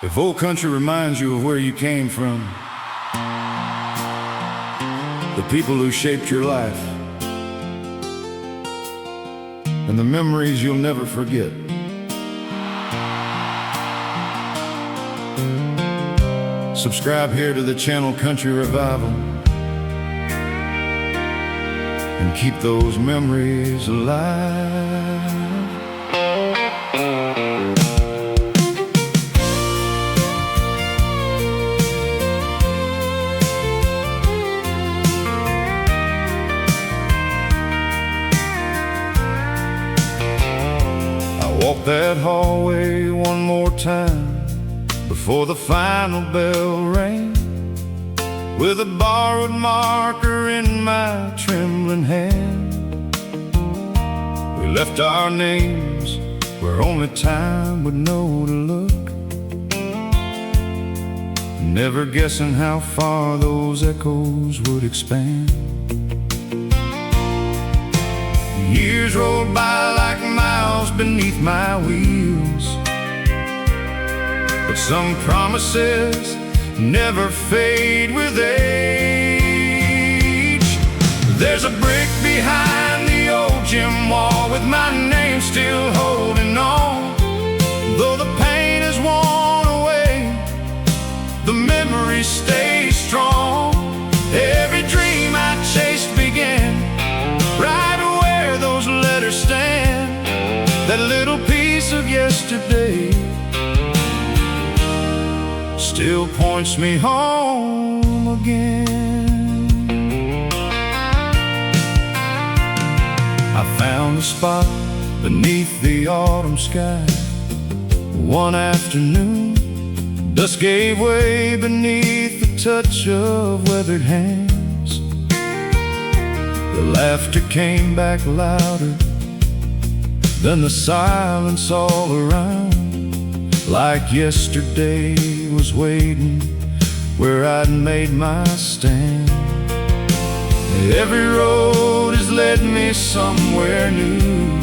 If old country reminds you of where you came from, the people who shaped your life, and the memories you'll never forget, subscribe here to the channel Country Revival and keep those memories alive. Walk that hallway one more time before the final bell rang, with a borrowed marker in my trembling hand. We left our names where only time would know to look, never guessing how far those echoes would expand. Years rolled by like miles beneath my wheels, but some promises never fade with age. There's a brick behind the old gym wall with my name still holding on. Though the pain is worn away, the memories stay strong. Every dream I chased began right those letters stand. That little piece of yesterday still points me home again. I found a spot beneath the autumn sky one afternoon. Dusk gave way beneath the touch of weathered hands. The laughter came back louder than the silence all around, like yesterday was waiting where I'd made my stand. Every road has led me somewhere new,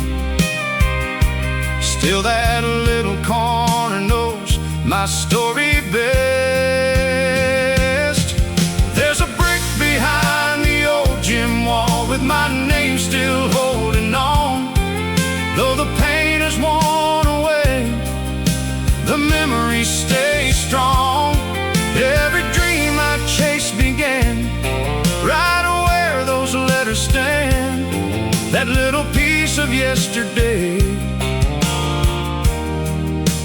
still that little corner knows my story best. There's a brick behind the old gym wall with my name still holding on. Though the pain is worn away, the memories stay strong. Every dream I chased began right where those letters stand. That little piece of yesterday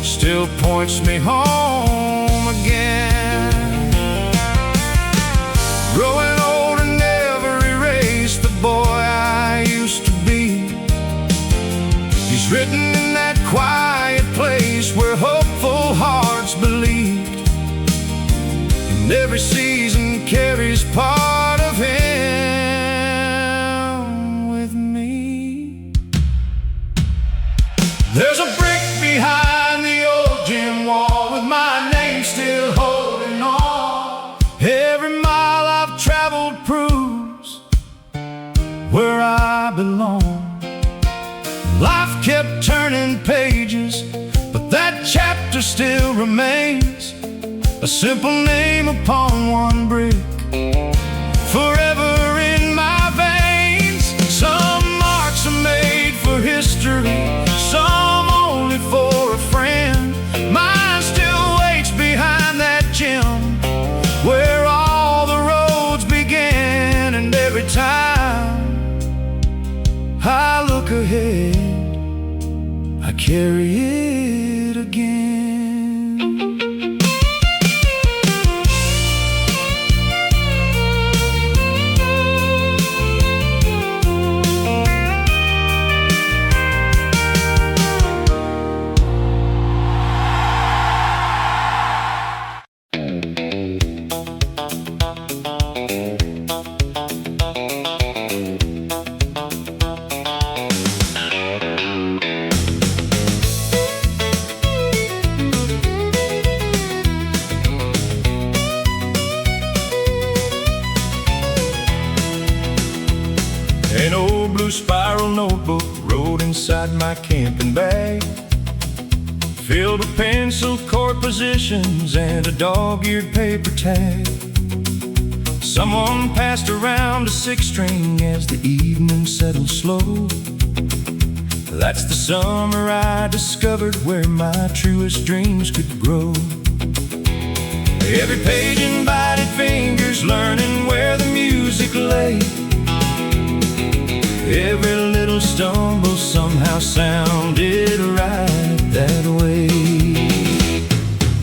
still points me home again. Growing older never erased the boy I used to be. He's written in that quiet place where hopeful hearts believed, and every season carries part of him with me. There's a brick behind the old gym wall with my name still holding on. Every mile I've traveled proves where I belong. Life kept turning pages, but that chapter still remains, a simple name upon one brick, forever in my veins. Some marks are made for history, some only for a friend. Mine still waits behind that gym where all the roads began, and every time I look ahead, I carry it again. An old blue spiral notebook wrote inside my camping bag. filled with pencil chord positions and a dog-eared paper tag. Someone passed around a six-string as the evening settled slow. That's the summer I discovered where my truest dreams could grow. Every page invited fingers learning where the music lay. Every little stumble somehow sounded right that way.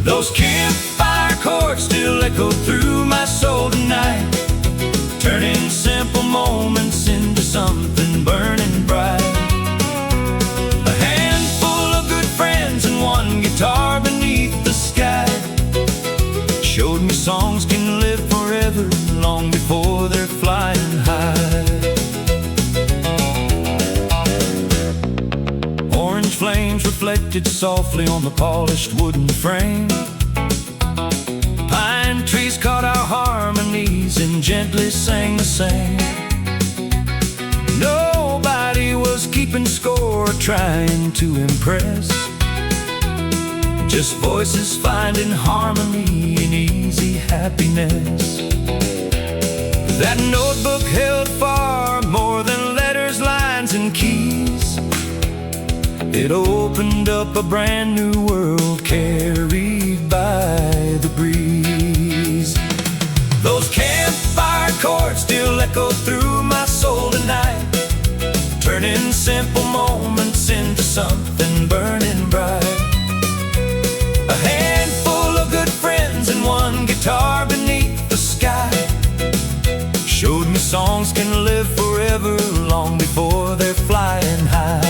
Those campfire chords still echo through my soul tonight, turning simple moments into something burning bright. A handful of good friends and one guitar beneath the sky showed me songs can live forever, long before they're flying high. Orange flames reflected softly on the polished wooden frame. Pine trees caught our harmonies and gently sang the same. Nobody was keeping score or trying to impress, just voices finding harmony in easy happiness. That notebook held far more than letters, lines, and keys. It opened up a brand new world carried by the breeze. Those campfire chords still echo through my soul tonight, turning simple moments into something burning bright. A handful of good friends and one guitar beneath the sky showed me songs can live forever, long before they're flying high.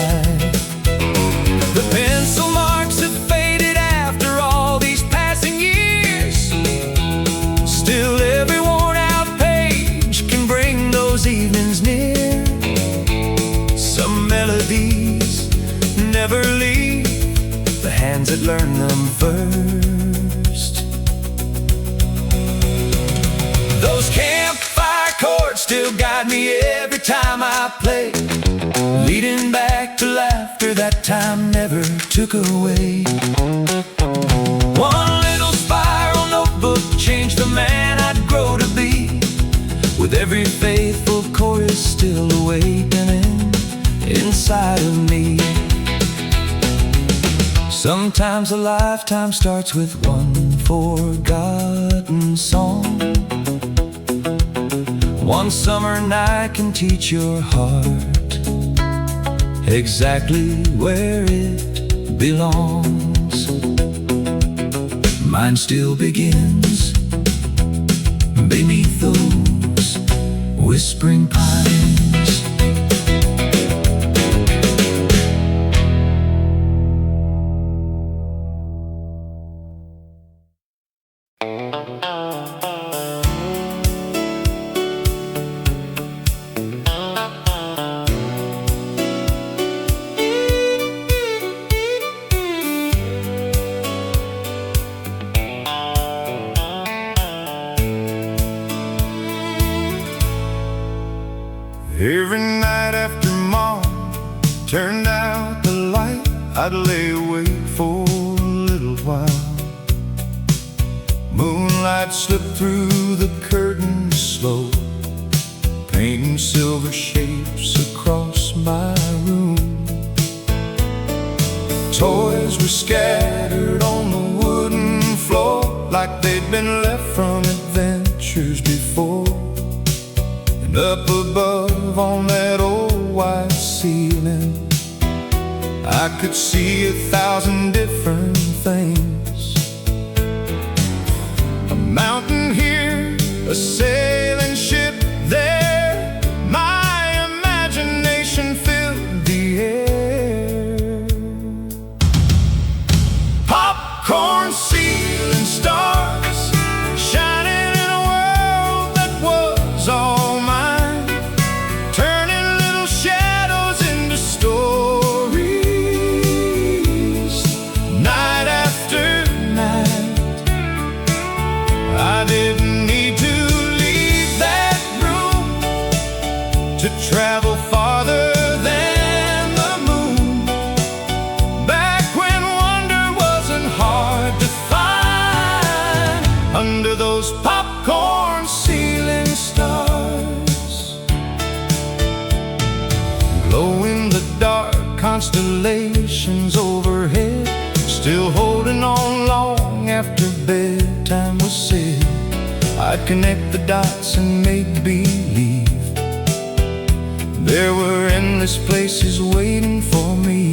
The pencil marks have faded after all these passing years. Still every worn out page can bring those evenings near. Some melodies never leave the hands that learn them first. Those campfire chords still guide me every time I play, leading back to laughter that time never took away. One little spiral notebook changed the man I'd grow to be, with every faithful chorus still awakening inside of me. Sometimes a lifetime starts with one forgotten song. One summer night can teach your heart exactly where it belongs. Mine still begins beneath those whispering pines. Every night after Mom turned out the light, I'd lay awake for a little while. Moonlight slipped through the curtains slow, painting silver shapes across my room. Toys were scattered on the wooden floor, like they'd been left from adventures before. And up above on that old white ceiling, I could see 1,000 different things. A mountain here, a sailing ship there, my imagination filled the air. Popcorn, ceiling stars, shining in a world that was all mine, turning little shadows into stories, night after night. I didn't need to leave that room to travel farther than the moon. Back when wonder was under those popcorn ceiling stars. Glow in the dark constellations overhead, still holding on long after bedtime was said. I'd connect the dots and make believe there were endless places waiting for me.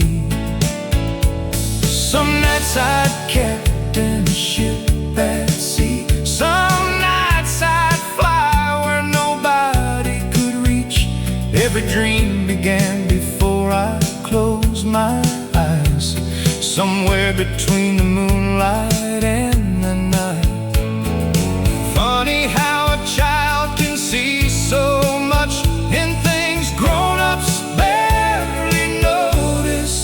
Some nights I'd captain a ship at sea, some nights I'd fly where nobody could reach. Every dream began before I closed my eyes, somewhere between the moonlight and the night. Funny how a child can see so much in things grown-ups barely notice.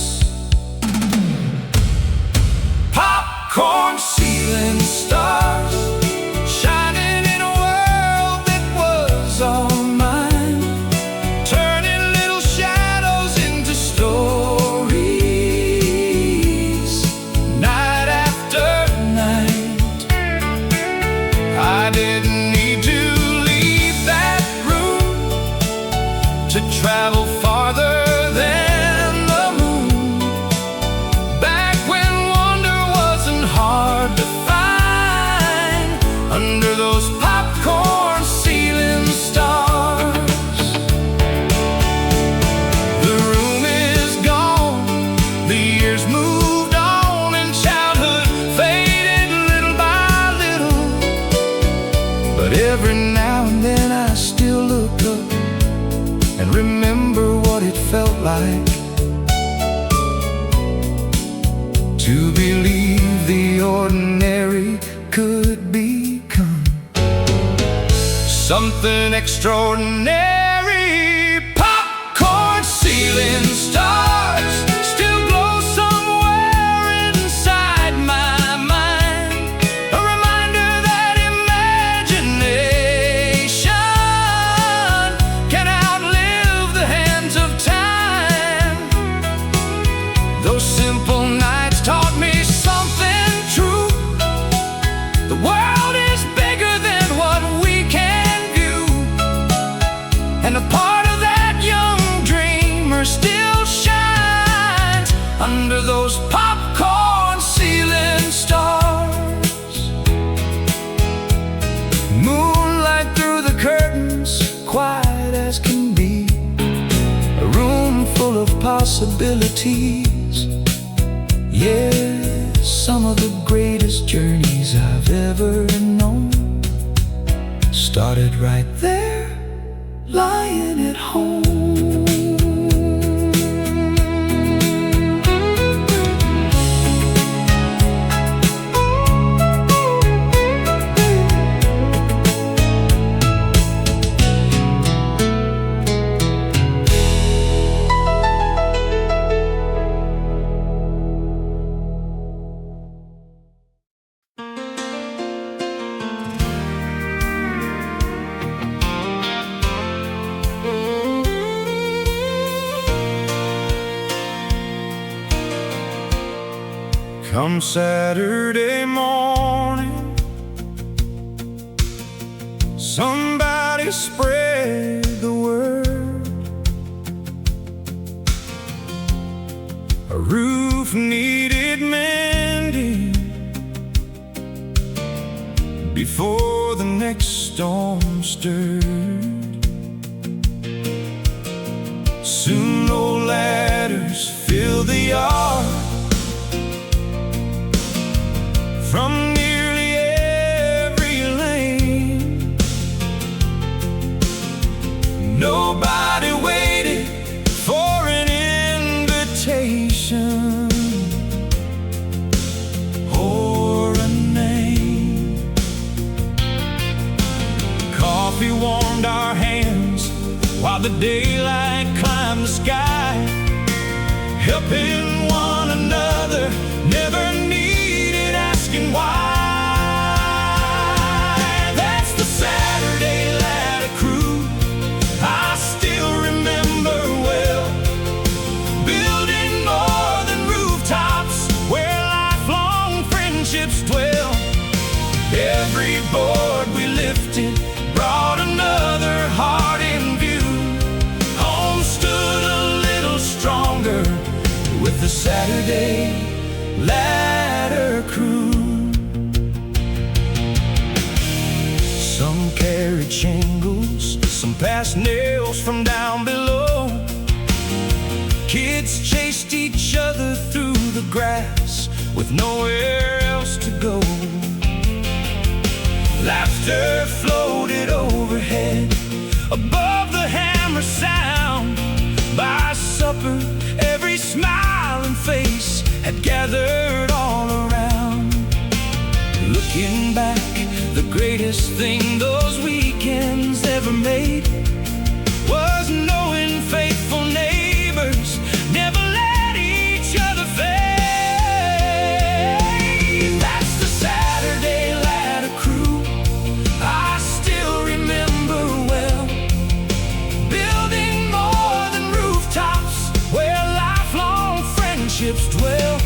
Popcorn ceiling stars, shining in a world that was all mine, turning little shadows into stories, night after night. I didn't need to leave that room to travel farther than the moon. Back when wonder wasn't hard to find under those popcorn ceiling stars. The room is gone, the years moved on, and childhood faded little by little. But every now and then I still look up and remember what it felt like to believe the ordinary could become something extraordinary. Popcorn ceiling stars still glow somewhere inside my mind, a reminder that imagination can outlive the hands of time. Those simple nights taught me something true. The world is bigger than what we can view, and a part of that young dreamer still shines under those popcorn ceiling stars. Moonlight through the curtains, quiet as can be, a room full of possibilities. Yeah, some of the greatest journeys I've ever known started right there, lying at home. Come Saturday morning, somebody spread the word. A roof needed mending before the next storm stirred. Soon old ladders filled the yard from nearly every lane. Nobody waited for an invitation or a name. Coffee warmed our hands while the daylight climbed the sky, helping one another, never needed asking why. That's the Saturday ladder crew I still remember well, building more than rooftops where lifelong friendships dwell. Every Every board we lifted brought another heart in view. Home stood a little stronger with the Saturday ladder crew. Some carried shingles, some passed nails from down below. Kids chased each other through the grass with nowhere else to go. Laughter floated overhead above the hammer sound. By supper, every smiling face had gathered all around. Looking back, the greatest thing those weekends ever made was knowing faithful neighbors never let each other fade. That's the Saturday ladder crew I still remember well. Building more than rooftops where lifelong friendships dwell.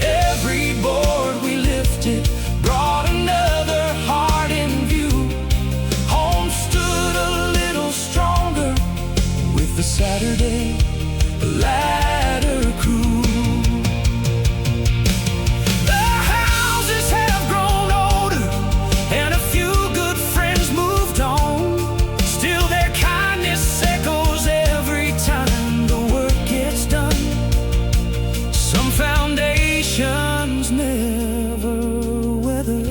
Every board we lifted brought another heart in view. Home stood a little stronger with the Saturday ladder crew. The houses have grown older and a few good friends moved on. Still their kindness echoes every time the work gets done. Some foundations never weather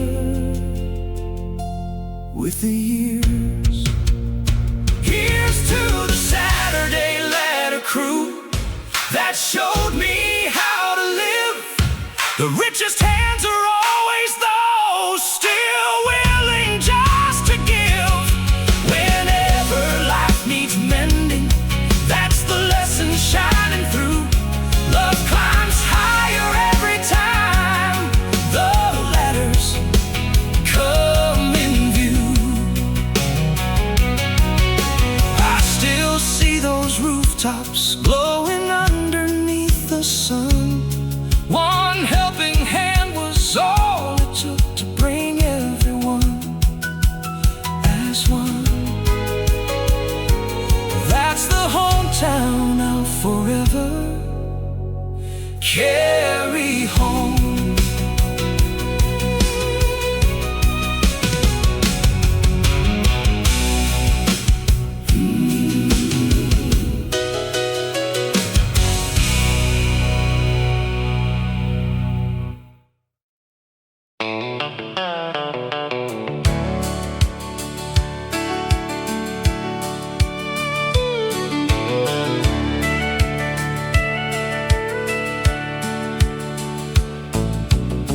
with the years. Here's to the Saturday ladder crew that showed me how to live. The richest hands are always those still willing just to give. Whenever life needs mending, that's the lesson shining through. Love climbs higher every time the ladders come in view. I still see those rooftops glowing underneath the sun. One helping hand was all it took to bring everyone as one. That's the hometown I'll forever carry home.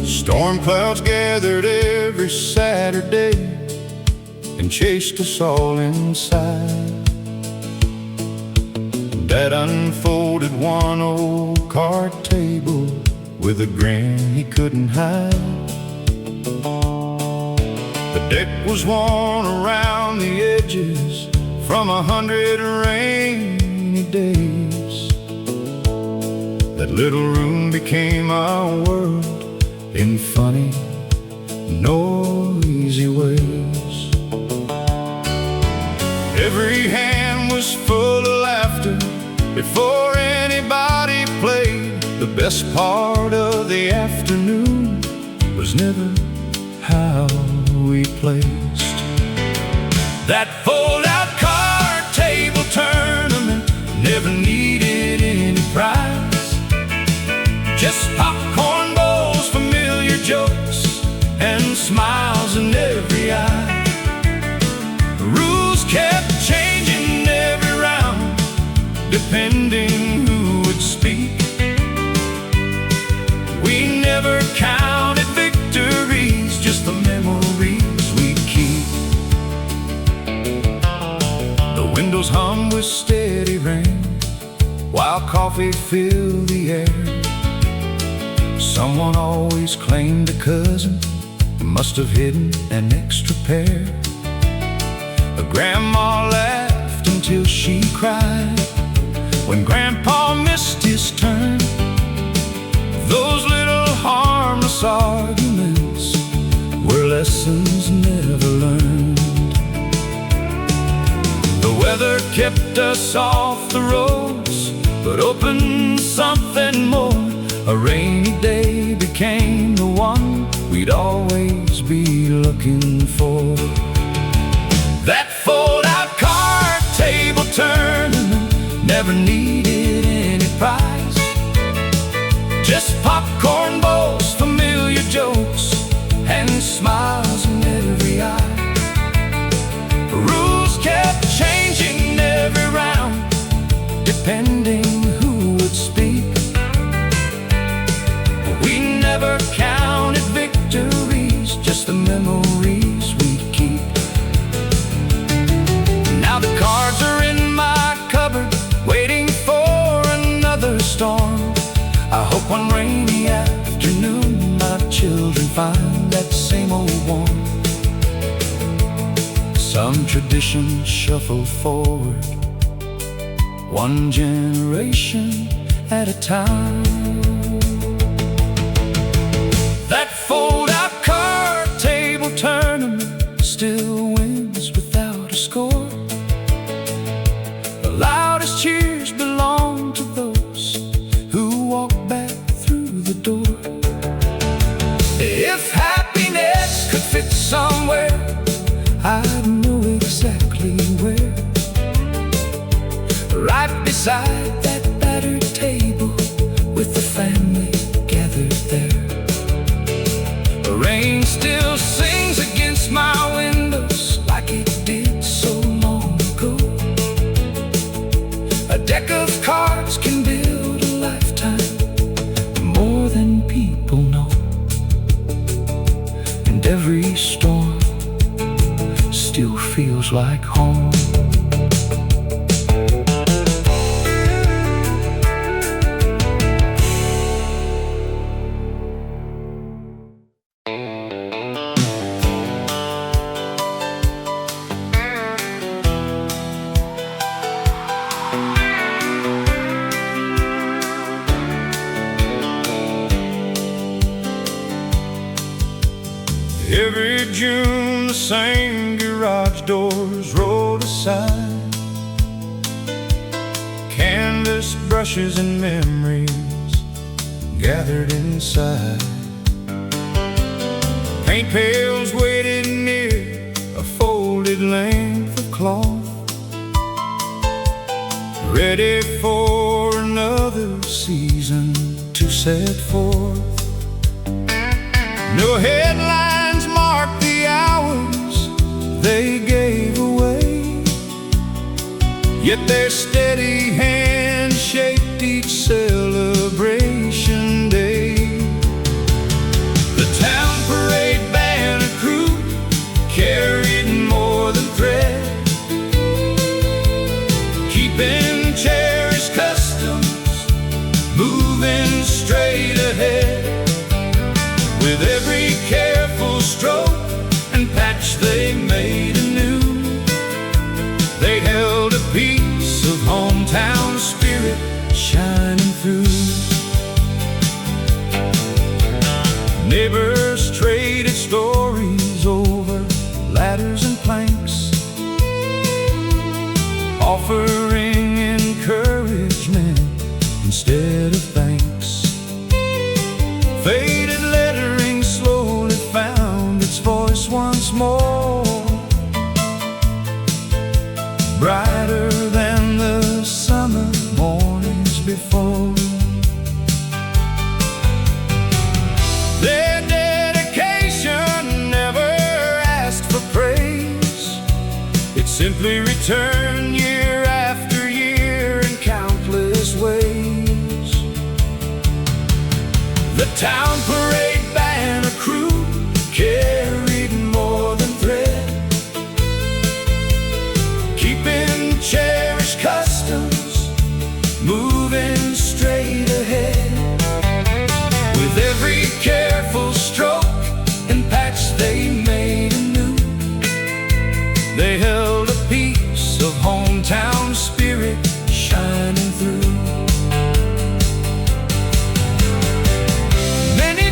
Storm clouds gathered every Saturday and chased us all inside. Dad unfolded one old card table with a grin he couldn't hide. The deck was worn around the edges from 100 rainy days. That little room became our world in funny, noisy ways. Every hand was full of laughter before anybody played. The best part of the afternoon was never how we placed. That fold-out card table tournament never needed any prize. Just popcorn bowls, familiar jokes, and smiles in every eye. The rules kept changing every round, depending who would speak. We never counted victories, just the memories we keep. The windows hum with steady rain while coffee filled the air. Someone always claimed a cousin must have hidden an extra pair. But Grandma laughed until she cried when Grandpa missed his turn. Those little harmless arguments were lessons never learned. The weather kept us off the roads, but opened something more. A rainy day became the one we'd always be looking for. That fold-out card table tournament never needed any prize. Just popcorn bowls, familiar jokes, and smiles in every eye. Rules kept changing every round, depending who would speak. We never counted victories, just the memories we keep. Now the cards are in my cupboard, waiting for another storm. I hope one rainy afternoon my children find that same old warmth. Some traditions shuffle forward, one generation at a time. That fold-out card table tournament still wins without a score. The loudest cheers belong to those who walk back through the door. If happiness could fit somewhere, I'd know exactly where. Right beside that battered table with the family gathered there. The rain still sings against my windows like it did so long ago. A deck of cards can build a lifetime, more than people know. And every storm still feels like home. Every June the same garage doors rolled aside. Canvas brushes and memories gathered inside. Paint pails waited near a folded length of cloth, ready for another season to set forth. No headlines mark the hours they gave away, yet their steady hand shaped each celebration day. The town parade banner crew carried more than thread, keeping cherished customs moving straight ahead. With every careful stroke and patch they made anew, they held a piece of hometown spirit shining through. Neighbors traded stories over ladders and planks, offering encouragement instead of thanks. Faded lettering slowly found its voice once more, brighter than the summer mornings before. Their dedication never asked for praise, it simply returned year after year in countless ways. The town parade banner crew carried more than thread, keeping cherished customs moving straight ahead. With every careful stroke and patch they made anew, they held a piece of hometown spirit shining through. Many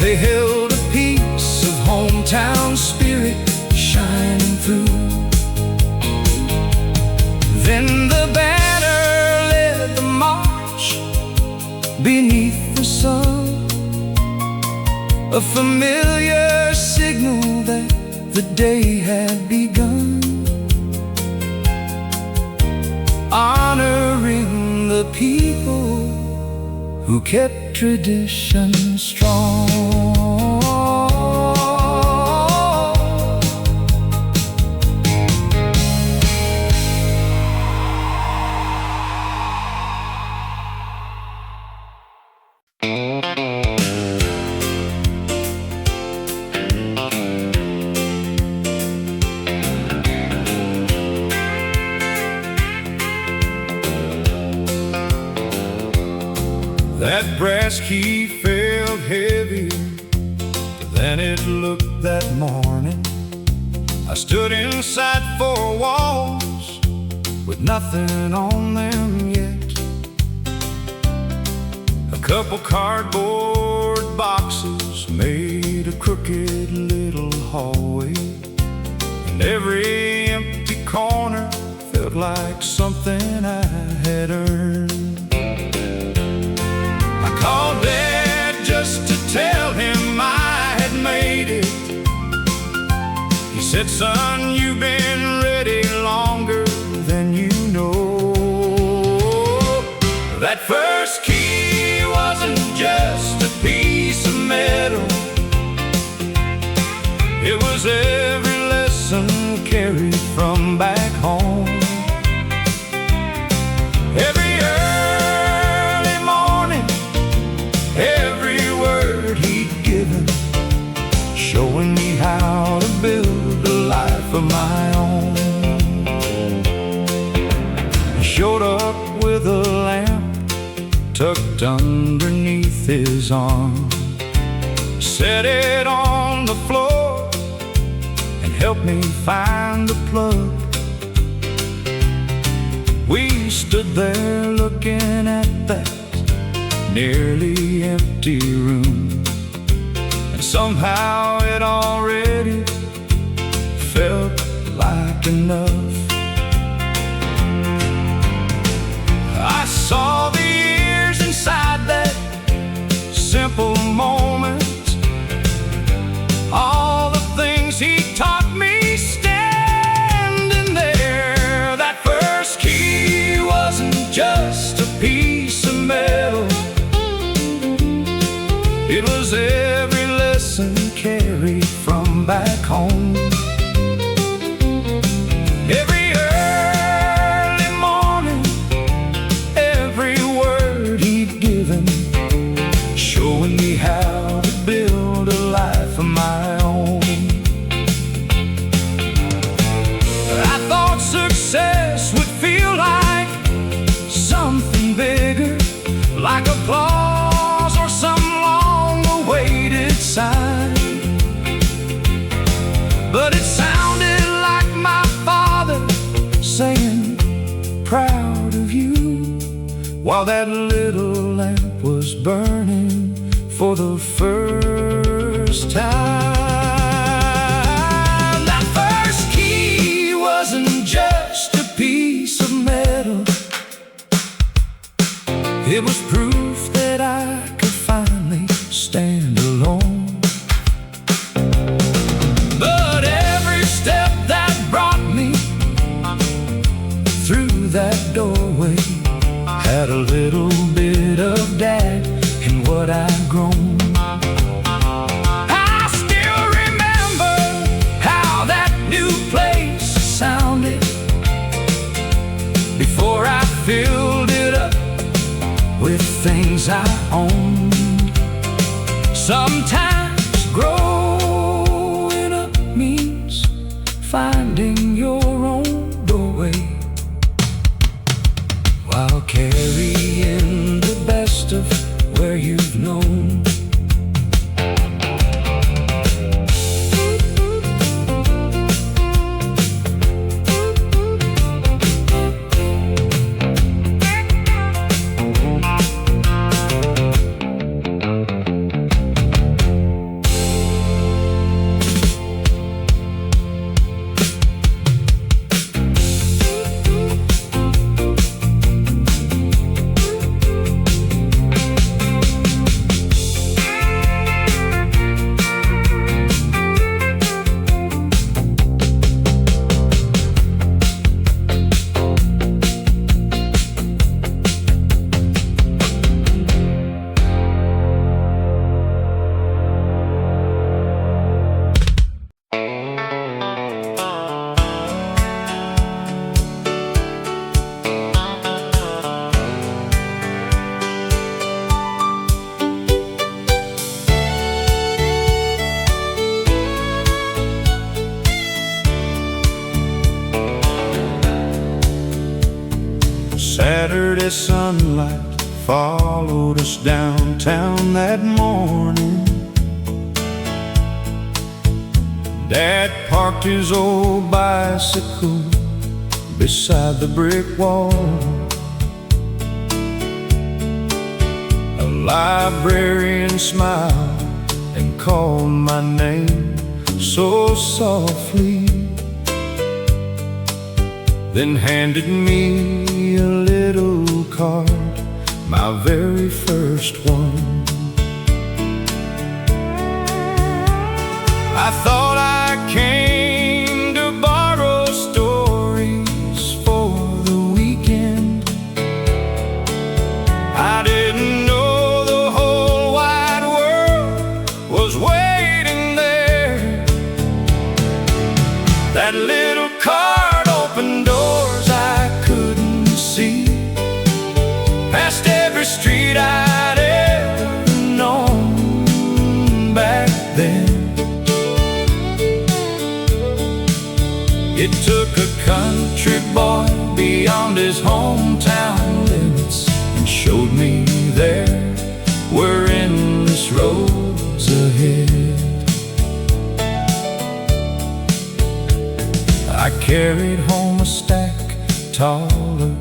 They held a piece of hometown spirit shining through. Then the banner led the march beneath the sun, a familiar signal that the day had begun, honoring the people who kept tradition strong. That brass key felt heavier than it looked that morning. I stood inside 4 walls with nothing on them yet. A couple cardboard boxes made a crooked little hallway, and every empty corner felt like something I had earned. I called Dad just to tell him I had made it. He said, "Son, you've been ready longer than you know." That first key wasn't just a piece of metal. It was every lesson carried from back home. Every early morning, every word he'd given, showing me how to build a life of my own. He showed up with a lamp tucked underneath his arm, set it on the floor and helped me find the plug. We stood there looking at that nearly empty room, and somehow it already felt like enough. I saw the years inside that simple moment, all the things he taught me standing there. That first key wasn't just a piece of metal. It was every lesson carried from back home. Every early morning, every word he'd given, showing me how to build a life of my own. I thought success would feel like something bigger, like applause or some long-awaited sign. But it sounded like my father saying, "Proud of you," while that little lamp was burning for the first time. That first key wasn't just a piece of metal. It was proof that I could finally stand alone. But every step that brought me through that doorway had a little bit of Dad in what I'd grown. I still remember how that new place sounded before I filled it up with things I owned. Sometimes growing up means finding your own doorway, while carrying the best of where you've known. Sunday sunlight followed us downtown that morning. Dad parked his old bicycle beside the brick wall. A librarian smiled and called my name so softly, then handed me a little card, my very first one. I thought I came to borrow stories for the weekend. I didn't know the whole wide world was waiting there. That little card opened doors I couldn't see, past every street I'd ever known back then. It took a country boy beyond his hometown limits and showed me there were endless roads ahead. I carried home a stack taller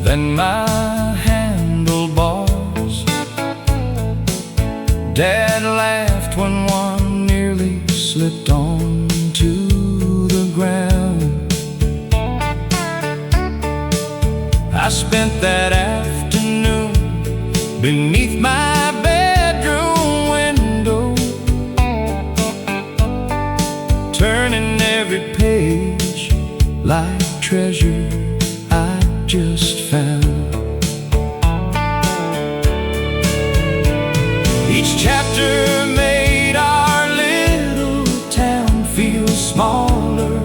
than my handlebars. Dad laughed when one nearly slipped onto the ground. I spent that afternoon beneath my bedroom window, turning every page like treasure I just found. Each chapter made our little town feel smaller.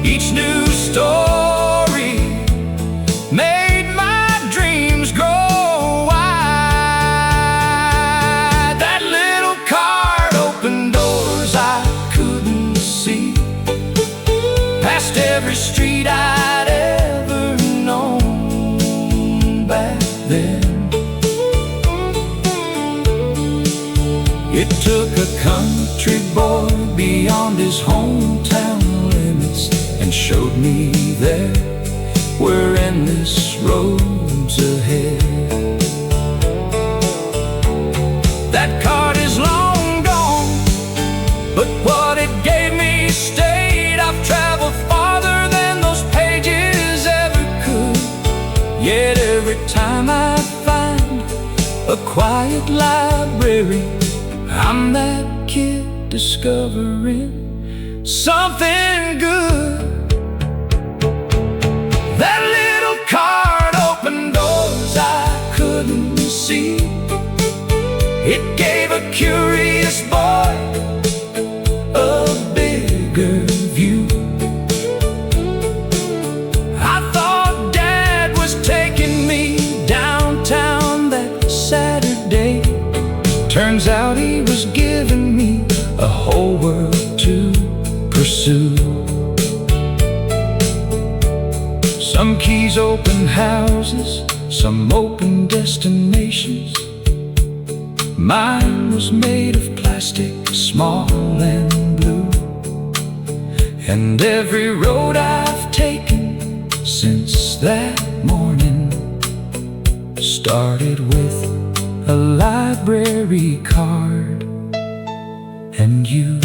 Each new story made my dreams grow wide. That little card opened doors I couldn't see, past every street I'd ever known back then. It took a country boy beyond his hometown limits and showed me there were endless roads ahead. That card is long gone, but what it gave me stayed. I've traveled farther than those pages ever could, yet every time I find a quiet library, I'm that kid discovering something good. That little card opened doors I couldn't see. It gave a curious boy a bigger view. I thought Dad was taking me downtown that Saturday. Turns out he was giving me a whole world to pursue. Some keys open houses, some open destinations. Mine was made of plastic, small and blue. And every road I've taken since that morning started with a library card and you.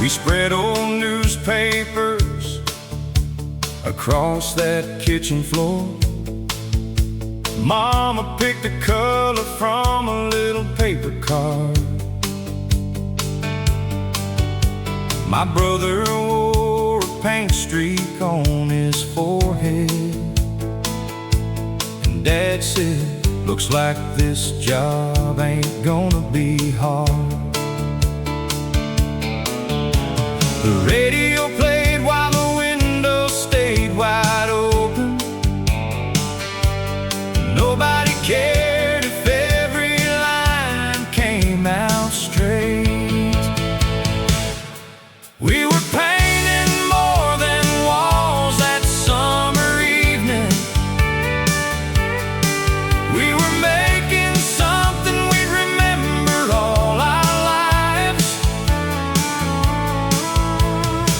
We spread old newspapers across that kitchen floor. Mama picked a color from a little paper card. My brother wore a paint streak on his forehead, and Dad said, looks like this job ain't gonna be hard. The radio played while the window stayed wide open. Nobody cared if every line came out straight. We were painting more than walls that summer evening. We were making something we'd remember all our lives.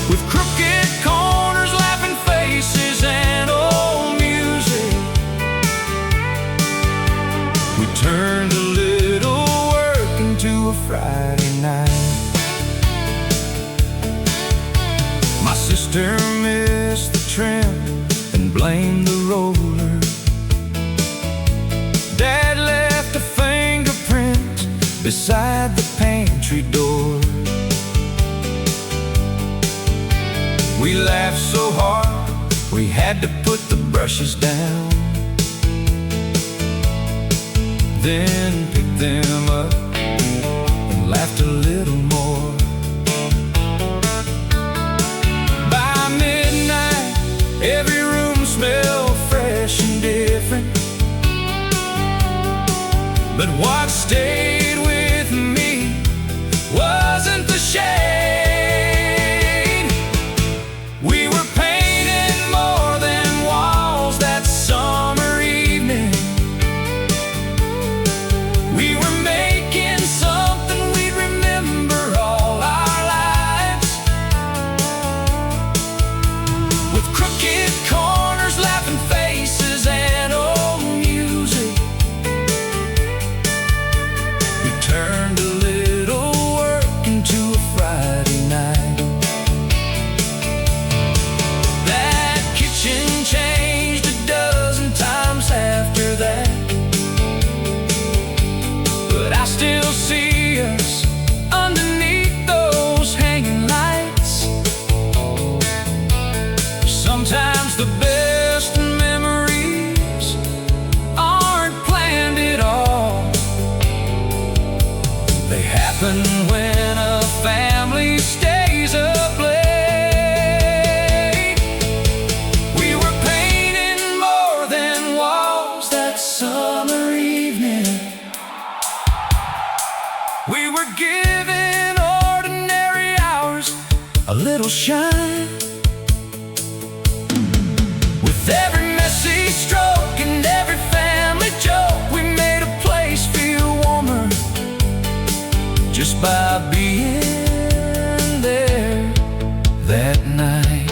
With crooked corners, laughing faces, and old music, we turned a little work into a Friday night. My sister missed the trim and blamed the roller. Dad left a fingerprint beside the pantry door. We laughed so hard we had to put the brushes down, then picked them up and laughed a little more. By midnight, every room smelled fresh and different. But what stayed with me wasn't the shade. We were painting more than walls that summer evening. We were making something we'd remember all our lives. With crooked corners, laughing faces, and old music, we turned a little work into a Friday night. That kitchen changed a dozen times after that, but I still see us underneath those hanging lights. Sometimes the best memories aren't planned at all. They happen when a family stays up late. We were painting more than walls that summer evening. We were giving ordinary hours a little shine. With every messy stroke and every family joke, we made a place feel warmer just by being there that night.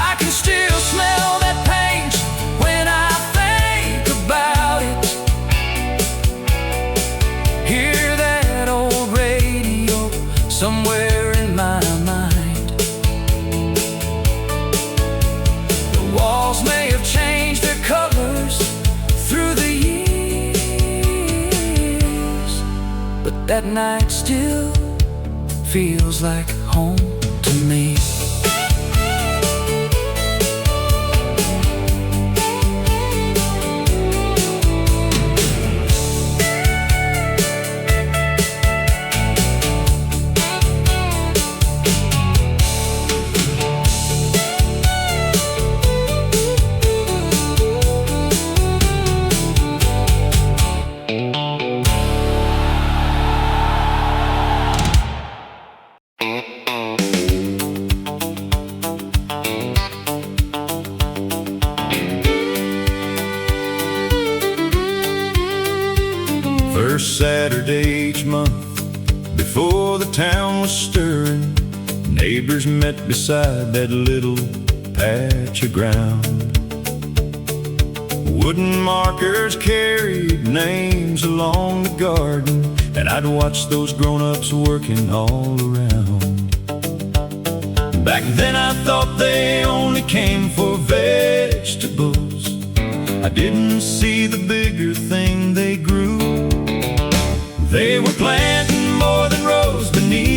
I can still smell that paint when I think about it. Hear that old radio somewhere in my mind. The walls may have changed their colors through the years, but that night still feels like home to me. First Saturday each month, before the town was stirring, neighbors met beside that little patch of ground. Wooden markers carried names along the garden, and I'd watch those grown-ups working all around. Back then I thought they only came for vegetables. I didn't see the bigger thing they grew. They were planting more than rows beneath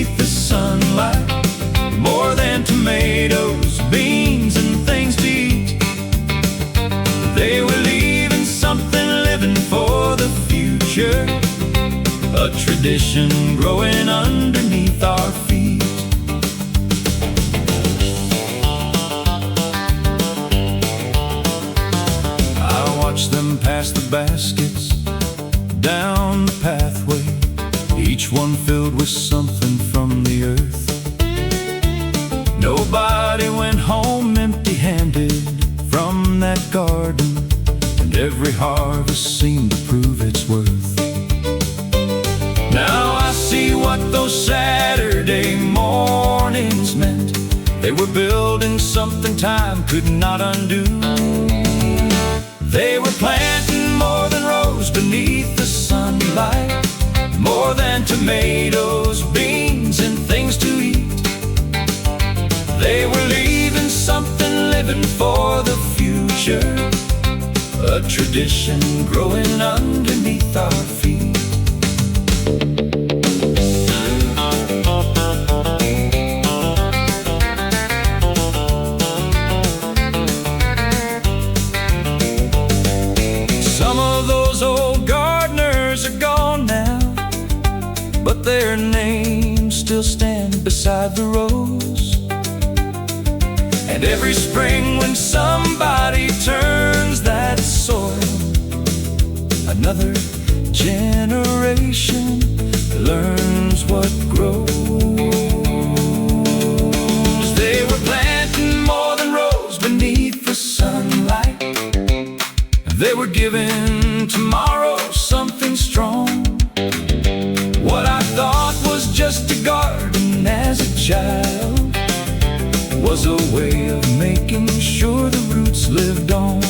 tradition growing underneath our feet. I watch them pass the baskets down the pathway, each one filled with something from the earth. Nobody went home empty-handed from that garden, and every harvest seemed to prove its worth. Now I see what those Saturday mornings meant. They were building something time could not undo. They were planting more than rows beneath the sunlight, more than tomatoes, beans, and things to eat. They were leaving something living for the future, a tradition growing underneath our feet. Some of those old gardeners are gone now, but their names still stand beside the rows. And every spring when somebody turns that soil, another generation learns what grows. They were planting more than rows beneath the sunlight. They were giving tomorrow something strong. What I thought was just a garden as a child was a way of making sure the roots lived on.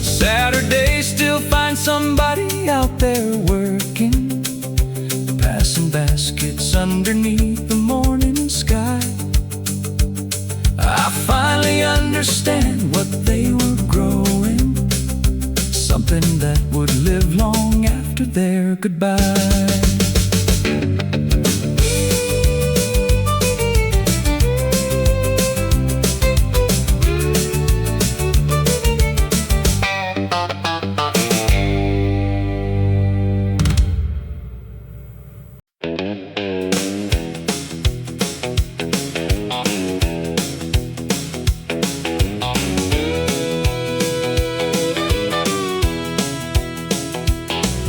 Saturday still find somebody out there working, passing baskets underneath the morning sky. I finally understand what they were growing, something that would live long after their goodbye.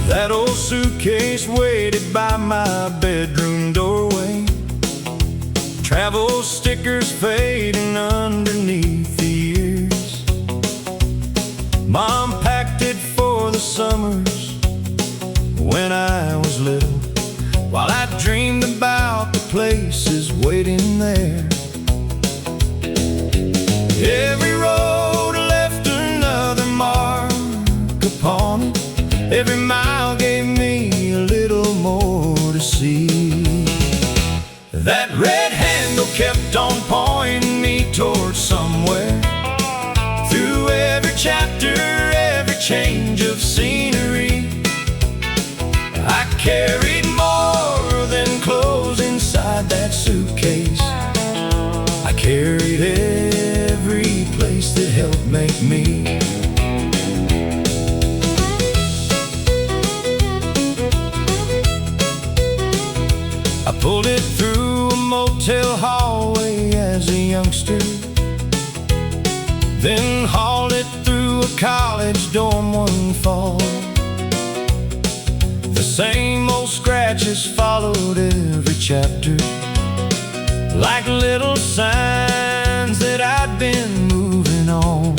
That old suitcase waited by my bedroom doorway, travel stickers fading underneath the years. Mom packed it for the summers when I was little, while I dreamed about the places waiting there. Every road left another mark upon it. Every mile gave me a little more to see. That red handle kept on pointing me towards somewhere. Through every chapter, every change of scenery, I carried more than clothes inside that suitcase. I carried every place that helped make me. I pulled it through a motel hallway as a youngster, then hauled it through a college dorm one fall. The same old scratches followed every chapter, like little signs that I'd been moving on.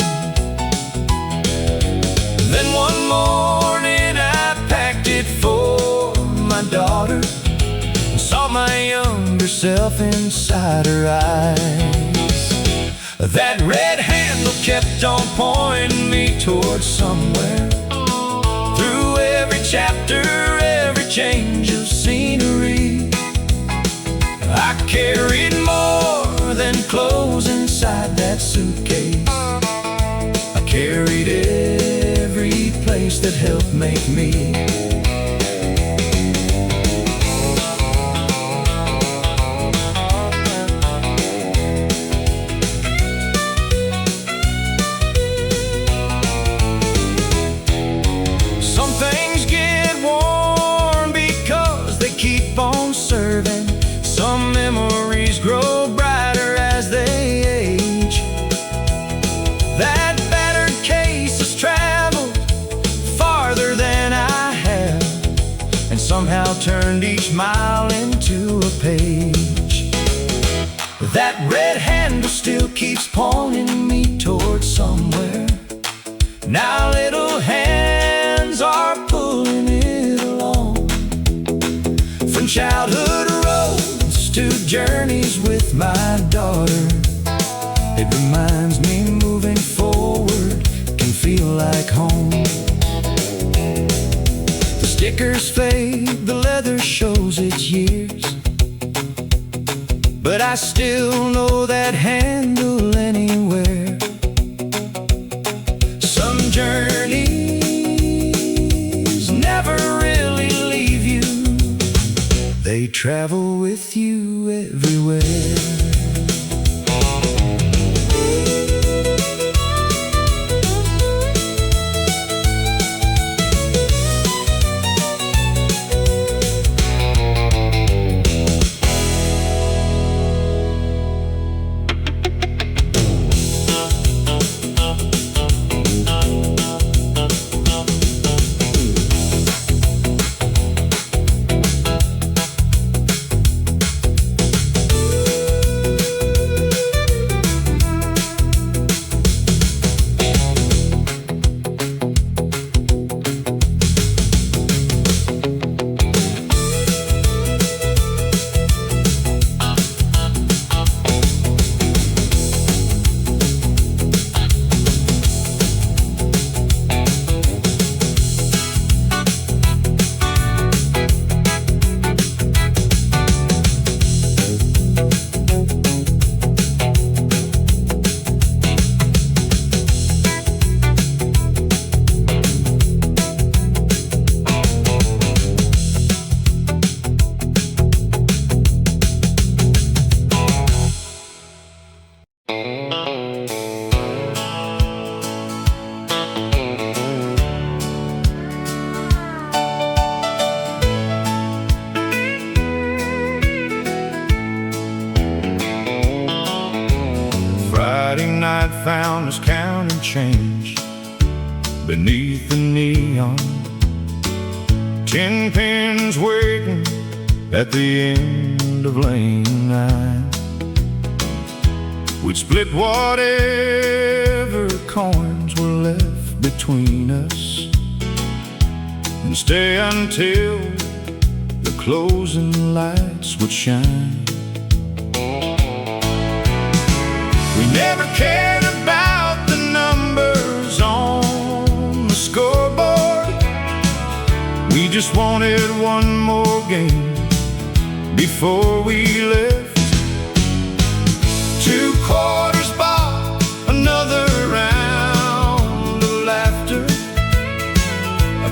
Then one morning I packed it for my daughter, saw my younger self inside her eyes. That red handle kept on pointing me towards somewhere. Through every chapter, every change of scenery, I carried more than clothes inside that suitcase. I carried every place that helped make me. Some things get worn because smile into a page. That red handle still keeps pointing me towards somewhere. Now little hands are pulling it along. From childhood roads to journeys with my daughter, it reminds me moving forward can feel like home. The stickers fade, the leather shows its years, but I still know that handle anywhere. Some journeys never really leave you, they travel with you everywhere. Friday night found us counting change beneath the neon. 10 pins waiting at the end of lane 9. We'd split whatever coins were left between us and stay until the closing lights would shine. We never cared about the numbers on the scoreboard. We just wanted one more game before we left. 2 quarters bought another round of laughter.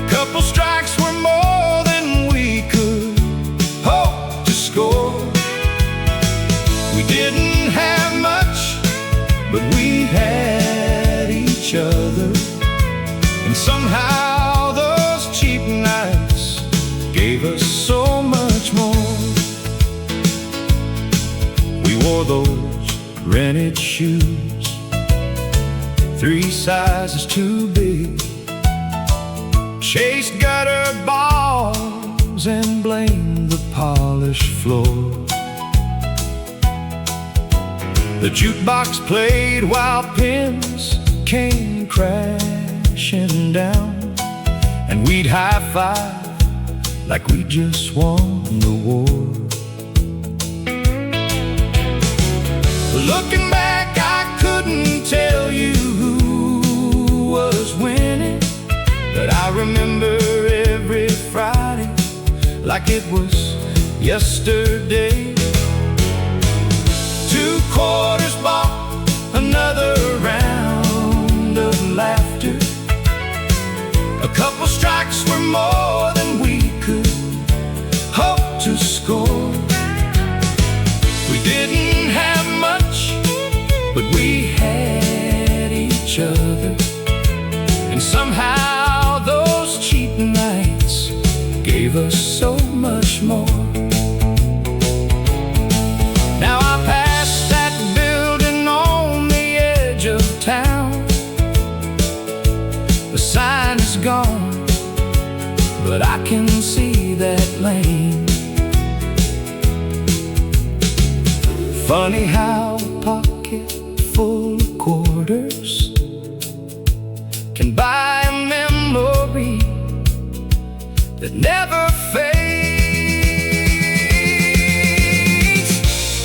A couple strikes were more than we could hope to score. We didn't have much, but we had each other, and somehow those cheap nights gave us so much more. We wore those rented shoes, 3 sizes too big, chased gutter balls and blamed the polished floor. The jukebox played while pins came crashing down, and we'd high-five like we just won the war. Looking back, I couldn't tell you who was winning, but I remember every Friday like it was yesterday. 2 quarters bought another round of laughter. A couple strikes were more than we could hope to score. We didn't have much, but we had each other, and somehow those cheap nights gave us so much more. Now I passed that building on the edge of town. The sign is gone, but I can see that lane. Funny how a pocket full of quarters can buy a memory that never fades.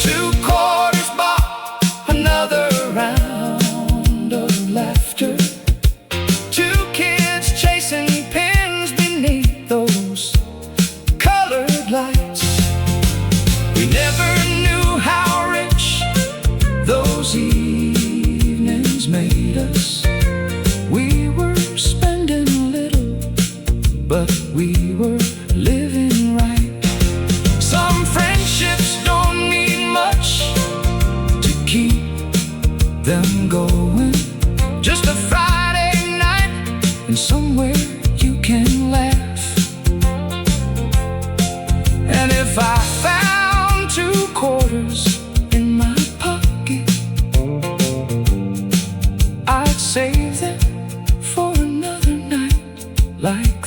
2 quarters bought another round of laughter. 2 kids chasing pins beneath those colored lights. We never knew how rich those evenings made us. We were spending little, but we were living right. Some friendships don't need much to keep them going. Just a Friday night and somewhere you can laugh. And if I found 2 quarters in my pocket, I'd save them for another night like